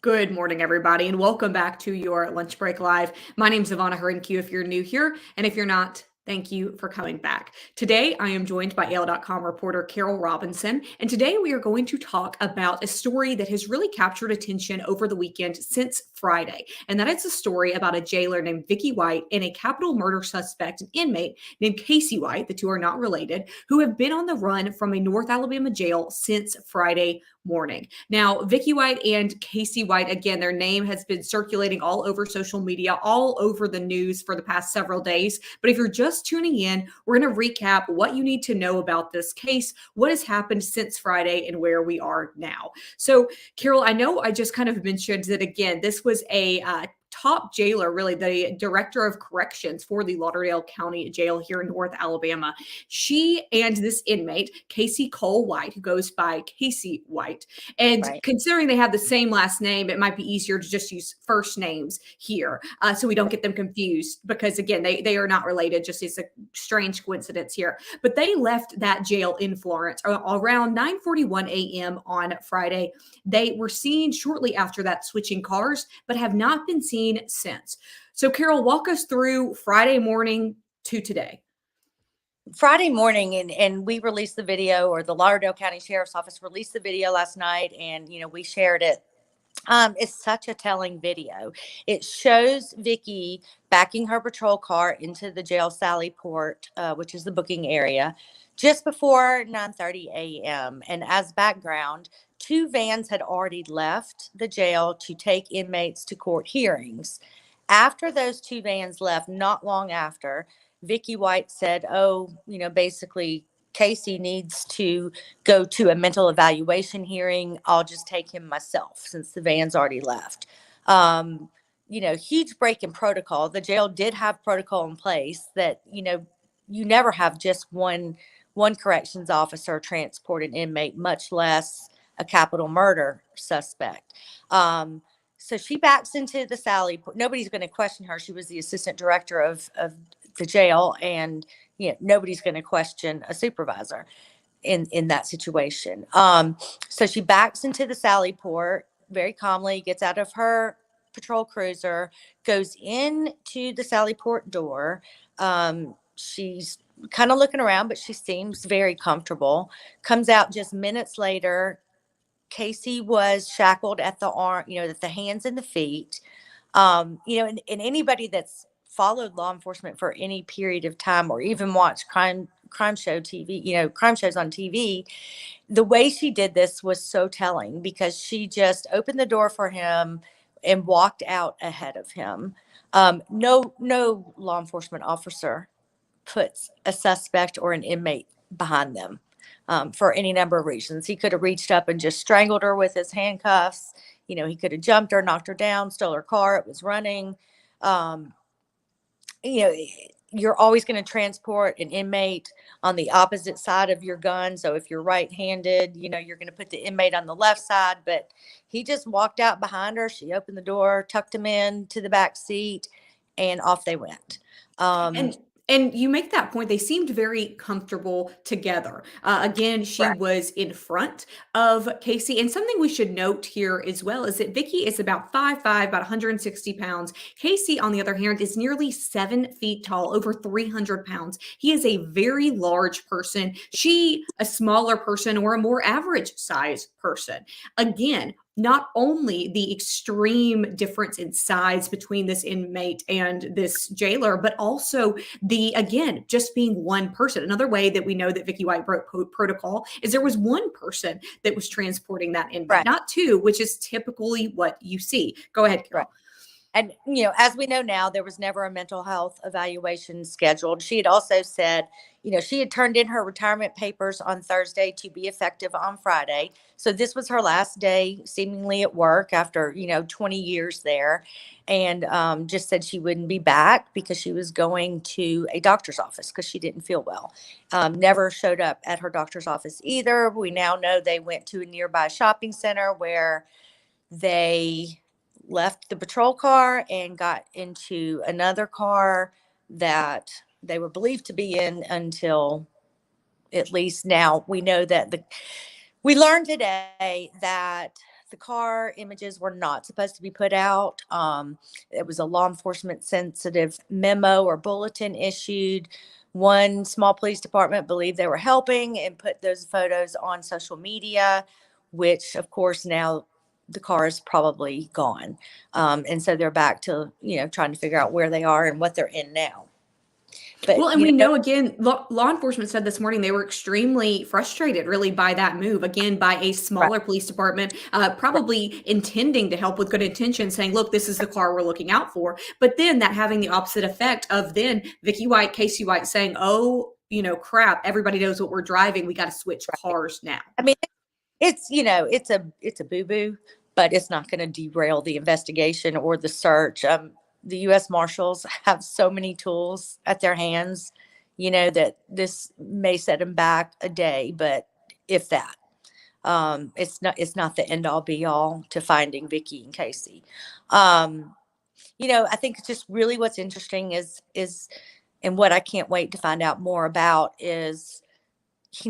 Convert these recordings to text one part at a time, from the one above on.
Good morning, everybody, and welcome back to your Lunch Break Live. My name is Ivana Harinkyu if you're new here, and if you're not, thank you for coming back. Today, I am joined by AL.com reporter Carol Robinson, and today we are going to talk about a story that has really captured attention over the weekend since Friday, and that is a story about a jailer named Vicky White and a capital murder suspect, an inmate named Casey White, the two are not related, who have been on the run from a North Alabama jail since Friday morning. Now, Vicky White and Casey White, again, their name has been circulating all over social media, all over the news for the past several days. But if you're just tuning in, we're going to recap what you need to know about this case, what has happened since Friday, and where we are now. So, Carol, I know I just kind of mentioned that, again, this was a top jailer, really the director of corrections for the Lauderdale County Jail here in North Alabama. She and this inmate, Casey Cole White, who goes by Casey White, and Right. considering they have the same last name, it might be easier to just use first names here so we don't get them confused because, again, they are not related, just it's a strange coincidence here. But they left that jail in Florence around 9:41 a.m. on Friday. They were seen shortly after that switching cars, but have not been seen since. So, Carol, walk us through Friday morning to today. Friday morning, and we released the video, or the Lauderdale County Sheriff's Office released the video last night, and we shared it. It's such a telling video. It shows Vicky backing her patrol car into the jail Sally Port, which is the booking area, just before 9:30 a.m. And as background, two vans had already left the jail to take inmates to court hearings. After those two vans left, not long after, Vicky White said, basically, Casey needs to go to a mental evaluation hearing. I'll just take him myself since the van's already left. Huge break in protocol. The jail did have protocol in place that, you never have just one corrections officer transport an inmate, much less a capital murder suspect. So she backs into the Sally. Nobody's going to question her. She was the assistant director of the jail, and nobody's going to question a supervisor in that situation. So she backs into the Sally Port very calmly, gets out of her patrol cruiser, goes into the Sally Port door. She's kind of looking around, but she seems very comfortable. Comes out just minutes later. Casey was shackled at the arm, at the hands and the feet. And anybody that's followed law enforcement for any period of time, or even watched crime show TV, crime shows on TV, the way she did this was so telling, because she just opened the door for him and walked out ahead of him. No law enforcement officer puts a suspect or an inmate behind them. For any number of reasons. He could have reached up and just strangled her with his handcuffs. He could have jumped her, knocked her down, stole her car. It was running. You're always going to transport an inmate on the opposite side of your gun. So if you're right-handed, you're going to put the inmate on the left side. But he just walked out behind her. She opened the door, tucked him in to the back seat, and off they went. And you make that point. They seemed very comfortable together. Again, she was in front of Casey. And something we should note here as well is that Vicky is about 5'5", about 160 pounds. Casey, on the other hand, is nearly 7 feet tall, over 300 pounds. He is a very large person. She, a smaller person or a more average size person. Again, not only the extreme difference in size between this inmate and this jailer, but also again, just being one person. Another way that we know that Vicky White broke protocol is there was one person that was transporting that inmate, not two, which is typically what you see. Go ahead, Carol. Right. And, as we know now, there was never a mental health evaluation scheduled. She had also said, she had turned in her retirement papers on Thursday to be effective on Friday. So this was her last day seemingly at work after, 20 years there. And just said she wouldn't be back because she was going to a doctor's office because she didn't feel well. Never showed up at her doctor's office either. We now know they went to a nearby shopping center where they left the patrol car and got into another car that they were believed to be in until, at least now we know that we learned today that the car images were not supposed to be put out. It was a law enforcement sensitive memo or bulletin issued. One small police department believed they were helping and put those photos on social media, which of course now the car is probably gone. And so they're back to, trying to figure out where they are and what they're in now. But, Well, and we know again, law enforcement said this morning they were extremely frustrated, really, by that move. Again, by a smaller police department, probably intending to help with good intention, saying, "Look, this is the car we're looking out for." But then that having the opposite effect of then Vicky White, Casey White saying, "Oh, crap! Everybody knows what we're driving. We got to switch cars now." I mean, it's it's a boo boo, but it's not going to derail the investigation or the search. The U.S. Marshals have so many tools at their hands, that this may set them back a day, but if that, it's not the end all be all to finding Vicky and Casey. I think just really what's interesting is, and what I can't wait to find out more about is,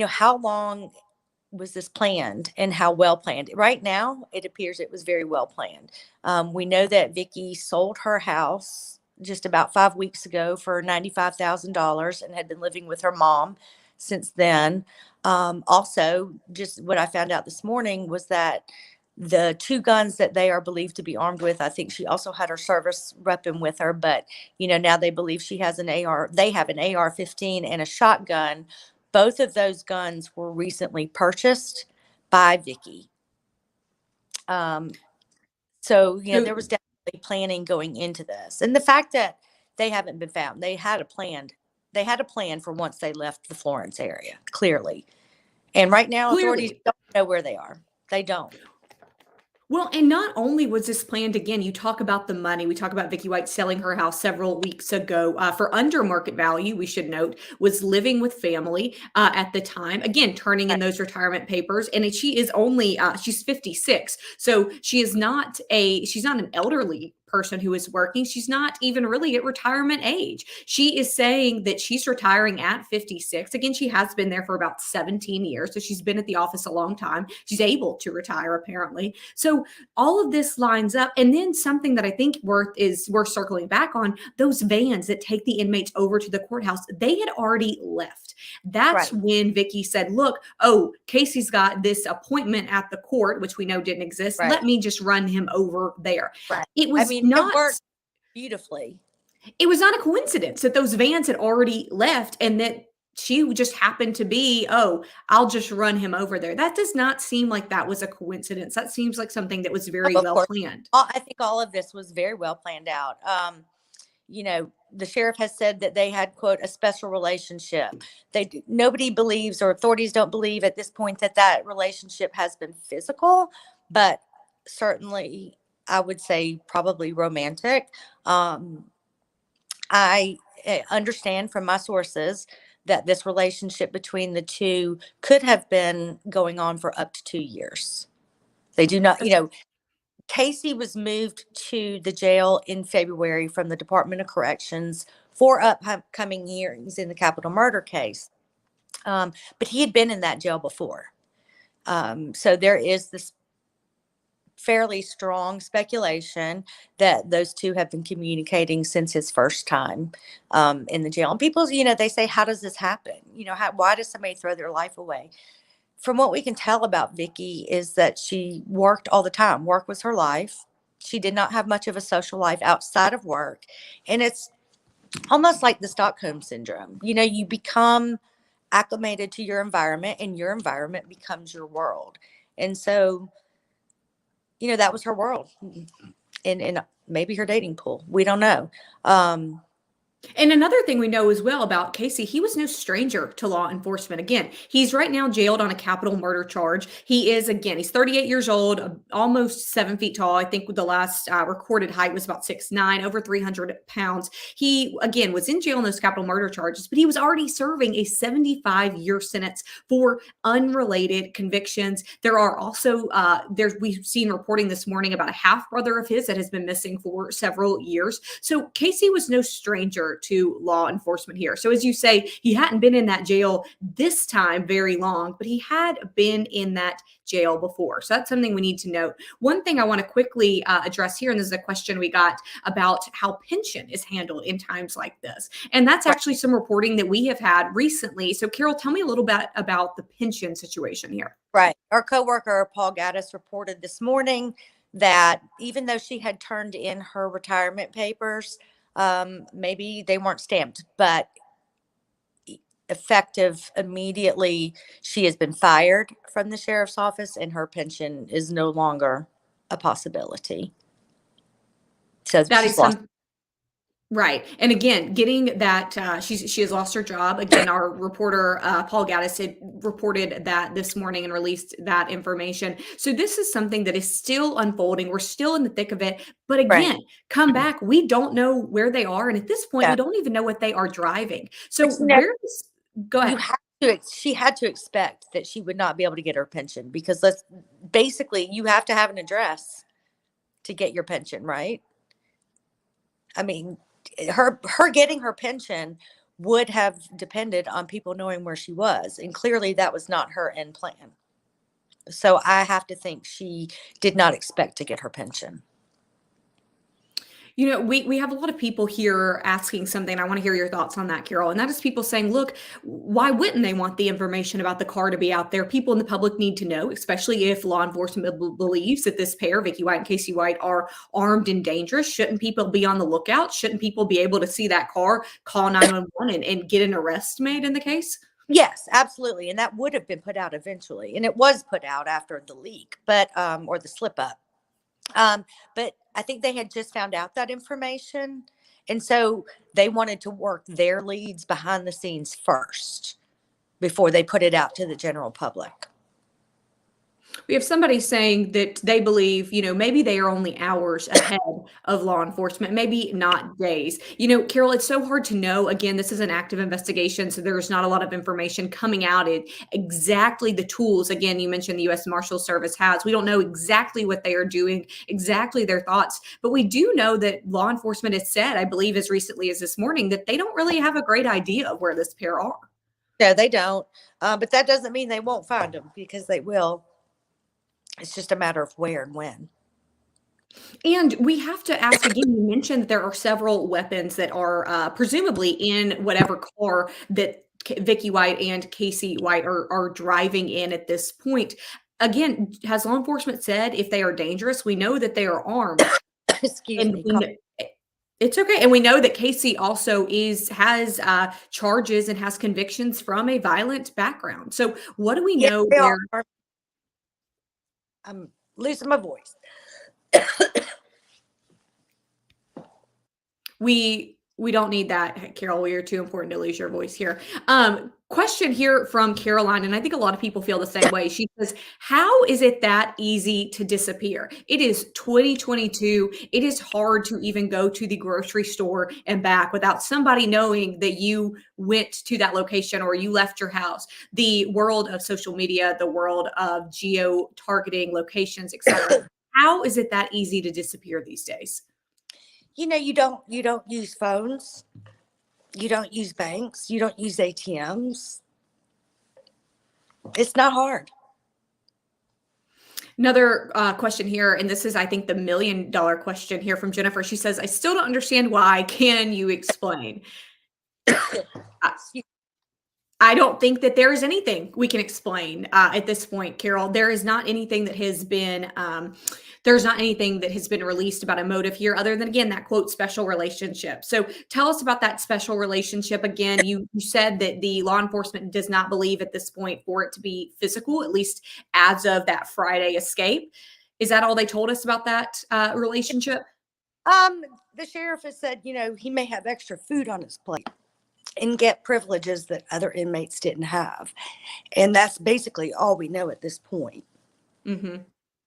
how long was this planned and how well planned? Right now, it appears it was very well planned. We know that Vicky sold her house just about 5 weeks ago for $95,000 and had been living with her mom since then. Also, just what I found out this morning was that the 2 guns that they are believed to be armed with, I think she also had her service weapon with her, but now they believe she has an AR. They have an AR-15 and a shotgun. Both of those guns were recently purchased by Vicky. So, there was definitely planning going into this. And the fact that they haven't been found, they had a plan for once they left the Florence area, clearly. And right now, authorities don't know where they are. They don't. Well, and not only was this planned, again, you talk about the money. We talk about Vicky White selling her house several weeks ago for under market value, we should note, was living with family at the time. Again, turning in those retirement papers. And she is only, she's 56. So she's not an elderly person who is working. She's not even really at retirement age. She is saying that she's retiring at 56. Again, she has been there for about 17 years. So she's been at the office a long time. She's able to retire, apparently. So all of this lines up. And then something that I think worth circling back on, those vans that take the inmates over to the courthouse, they had already left. That's when Vicky said, "Look, Casey's got this appointment at the court," which we know didn't exist. Let me just run him over there. It was it worked beautifully. It was not a coincidence that those vans had already left and that she just happened to be, I'll just run him over there. That does not seem like that was a coincidence. That seems like something that was very well planned. I think all of this was very well planned out. The sheriff has said that they had, quote, a special relationship. Nobody believes, or authorities don't believe at this point, that relationship has been physical, but certainly I would say probably romantic. I understand from my sources that this relationship between the two could have been going on for up to 2 years. They do not, Casey was moved to the jail in February from the Department of Corrections for upcoming hearings in the capital murder case. But he had been in that jail before. So there is this fairly strong speculation that those two have been communicating since his first time in the jail. And people, they say, how does this happen? Why does somebody throw their life away? From what we can tell about Vicky is that she worked all the time. Work was her life. She did not have much of a social life outside of work. And it's almost like the Stockholm syndrome. You become acclimated to your environment and your environment becomes your world. And so, that was her world and maybe her dating pool. We don't know. And another thing we know as well about Casey, he was no stranger to law enforcement. Again, he's right now jailed on a capital murder charge. He's 38 years old, almost 7 feet tall. I think the last recorded height was about 6'9", over 300 pounds. He, again, was in jail on those capital murder charges, but he was already serving a 75-year sentence for unrelated convictions. There are also, we've seen reporting this morning about a half brother of his that has been missing for several years. So Casey was no stranger danger to law enforcement here. So as you say, he hadn't been in that jail this time very long, but he had been in that jail before. So that's something we need to note. One thing I want to quickly address here, and this is a question we got about how pension is handled in times like this. And that's actually some reporting that we have had recently. So Carol, tell me a little bit about the pension situation here. Right. Our coworker, Paul Gaddis, reported this morning that even though she had turned in her retirement papers, maybe they weren't stamped, but effective immediately, she has been fired from the sheriff's office and her pension is no longer a possibility. So That she's is lost. Right. And again, getting that she has lost her job. Again, our reporter Paul Gaddis had reported that this morning and released that information. So this is something that is still unfolding. We're still in the thick of it. But Right. again, come back. We don't know where they are, and at this point, Yeah. we don't even know what they are driving. So But, you know, where is go you ahead. have to, she had to expect that she would not be able to get her pension because basically you have to have an address to get your pension, right? I mean, her getting her pension would have depended on people knowing where she was, and clearly that was not her end plan. So I have to think she did not expect to get her pension. You know, we have a lot of people here asking something. I want to hear your thoughts on that, Carol. And that is people saying, look, why wouldn't they want the information about the car to be out there? People in the public need to know, especially if law enforcement believes that this pair, Vicky White and Casey White, are armed and dangerous. Shouldn't people be on the lookout? Shouldn't people be able to see that car, call 911 and get an arrest made in the case? Yes, absolutely. And that would have been put out eventually. And it was put out after the leak, but or the slip up. But I think they had just found out that information. And so they wanted to work their leads behind the scenes first before they put it out to the general public. We have somebody saying that they believe, you know, maybe they are only hours ahead of law enforcement, maybe not days. You know, Carol, it's so hard to know. Again, this is an active investigation, so there's not a lot of information coming out. Exactly the tools, again, you mentioned the U.S. Marshal Service has. We don't know exactly what they are doing, exactly their thoughts, but we do know that law enforcement has said, I believe as recently as this morning, that they don't really have a great idea of where this pair are. No, they don't. But that doesn't mean they won't find them because they will. It's just a matter of where and when. And we have to ask again, you mentioned that there are several weapons that are presumably in whatever car that Vicky White and Casey White are driving in at this point. Again, has law enforcement said if they are dangerous? We know that they are armed. Excuse And me. it's okay. And we know that Casey also has charges and has convictions from a violent background. So what do we Yeah, know they there? are. I'm losing my voice. We don't need that, Carol. You're too important to lose your voice here. Question here from Caroline, and I think a lot of people feel the same way. She says, how is it that easy to disappear? It is 2022. It is hard to even go to the grocery store and back without somebody knowing that you went to that location or you left your house. The world of social media, the world of geo-targeting locations, etc. How is it that easy to disappear these days? You know, you don't use phones, you don't use banks, you don't use ATMs. It's not hard. Another question here, and this is, I think, the $1 million question here from Jennifer. She says, I still don't understand why. Can you explain? I don't think that there is anything we can explain at this point, Carol. There is not anything that has been there's not anything that has been released about a motive here, other than again that quote special relationship. So tell us about that special relationship again. You said that the law enforcement does not believe at this point for it to be physical, at least as of that Friday escape. Is that all they told us about that relationship? The sheriff has said, you know, he may have extra food on his plate and get privileges that other inmates didn't have. And that's basically all we know at this point. Mm-hmm.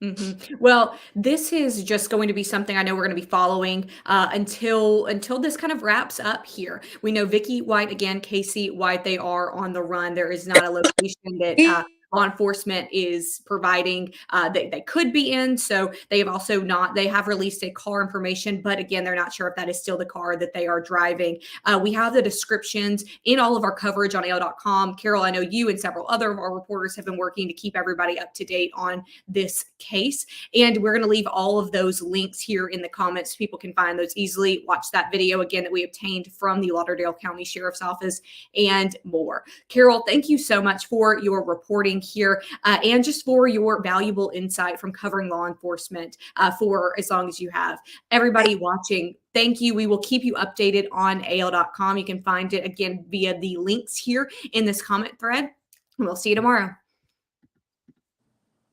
Mm-hmm. Well, this is just going to be something I know we're going to be following until this kind of wraps up here. We know Vicky White, again, Casey White, they are on the run. There is not a location that law enforcement is providing they could be in. So they have also not, they have released a car information, but again, they're not sure if that is still the car that they are driving. We have the descriptions in all of our coverage on AL.com. Carol, I know you and several other of our reporters have been working to keep everybody up to date on this case. And we're going to leave all of those links here in the comments. People can find those easily. Watch that video again that we obtained from the Lauderdale County Sheriff's Office and more. Carol, thank you so much for your reporting here and just for your valuable insight from covering law enforcement for as long as you have. Everybody watching, thank you. We will keep you updated on AL.com. You can find it again via the links here in this comment thread. We'll see you tomorrow.